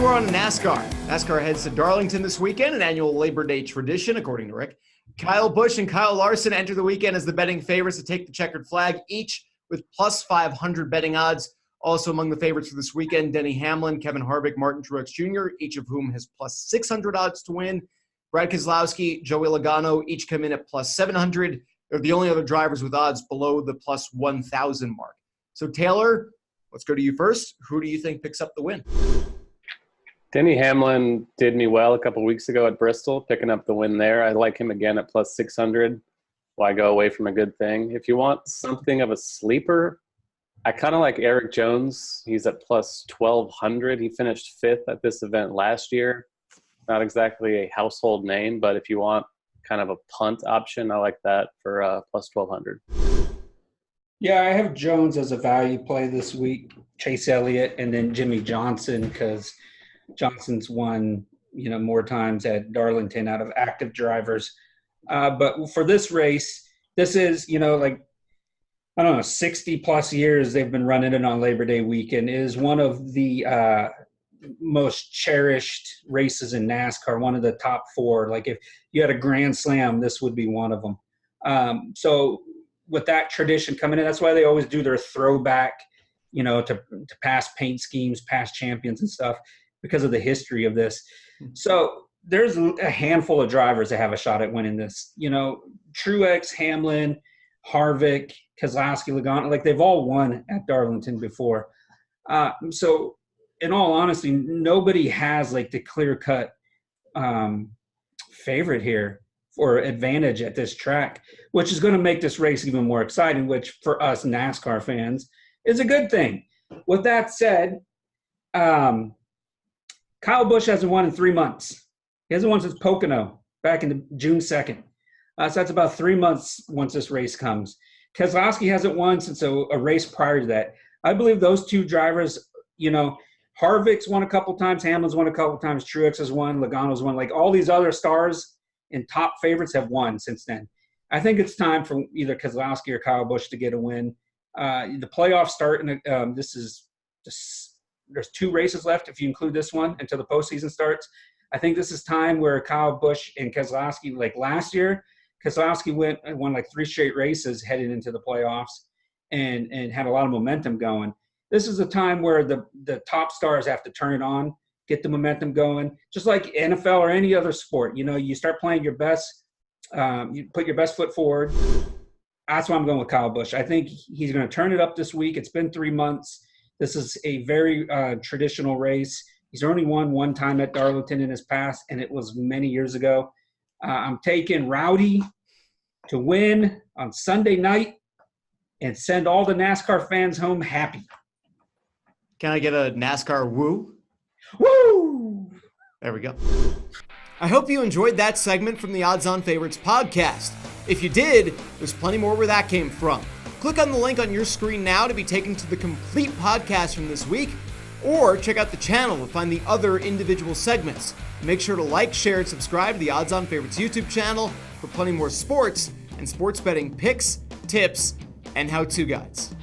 we're on to NASCAR. NASCAR heads to Darlington this weekend, an annual Labor Day tradition, according to Rick. Kyle Busch and Kyle Larson enter the weekend as the betting favorites to take the checkered flag, each with plus 500 betting odds. Also among the favorites for this weekend, Denny Hamlin, Kevin Harvick, Martin Truex Jr., each of whom has plus 600 odds to win. Brad Keselowski, Joey Logano each come in at plus 700. They're the only other drivers with odds below the plus 1,000 mark. So Taylor, let's go to you first. Who do you think picks up the win? Denny Hamlin did me well a couple weeks ago at Bristol, picking up the win there. I like him again at plus 600. Why go away from a good thing? If you want something of a sleeper, I kind of like Eric Jones. He's at plus 1,200. He finished fifth at this event last year. Not exactly a household name, but if you want kind of a punt option, I like that for plus 1,200. Yeah, I have Jones as a value play this week, Chase Elliott, and then Jimmy Johnson, because Johnson's won, more times at Darlington out of active drivers. But for this race, this is, 60 plus years they've been running it on Labor Day weekend. It is one of the most cherished races in NASCAR, one of the top four. Like if you had a Grand Slam, this would be one of them. So with that tradition coming in, that's why they always do their throwback, to past paint schemes, past champions and stuff, because of the history of this. So there's a handful of drivers that have a shot at winning this. Truex, Hamlin, Harvick, Keselowski, Logano, like they've all won at Darlington before. So in all honesty, nobody has like the clear-cut favorite here or advantage at this track, which is going to make this race even more exciting, which for us NASCAR fans is a good thing. With that said, Kyle Busch hasn't won in 3 months. He hasn't won since Pocono back in June 2nd. So that's about 3 months once this race comes. Keselowski hasn't won since a race prior to that. I believe those two drivers, Harvick's won a couple times, Hamlin's won a couple times, Truex has won, Logano's won. Like all these other stars and top favorites have won since then. I think it's time for either Keselowski or Kyle Busch to get a win. The playoffs start, and there's 2 races left if you include this one until the postseason starts. I think this is time where Kyle Busch and Keselowski, like last year, Keselowski won like 3 straight races heading into the playoffs and had a lot of momentum going. This is a time where the top stars have to turn it on, get the momentum going, just like NFL or any other sport. You start playing your best, you put your best foot forward. That's why I'm going with Kyle Busch. I think he's going to turn it up this week. It's been 3 months. This is a very traditional race. He's only won 1 time at Darlington in his past, and it was many years ago. I'm taking Rowdy to win on Sunday night and send all the NASCAR fans home happy. Can I get a NASCAR woo? Woo! There we go. I hope you enjoyed that segment from the Odds On Favorites podcast. If you did, there's plenty more where that came from. Click on the link on your screen now to be taken to the complete podcast from this week, or check out the channel to find the other individual segments. Make sure to like, share, and subscribe to the Odds On Favorites YouTube channel for plenty more sports and sports betting picks, tips, and how-to guides.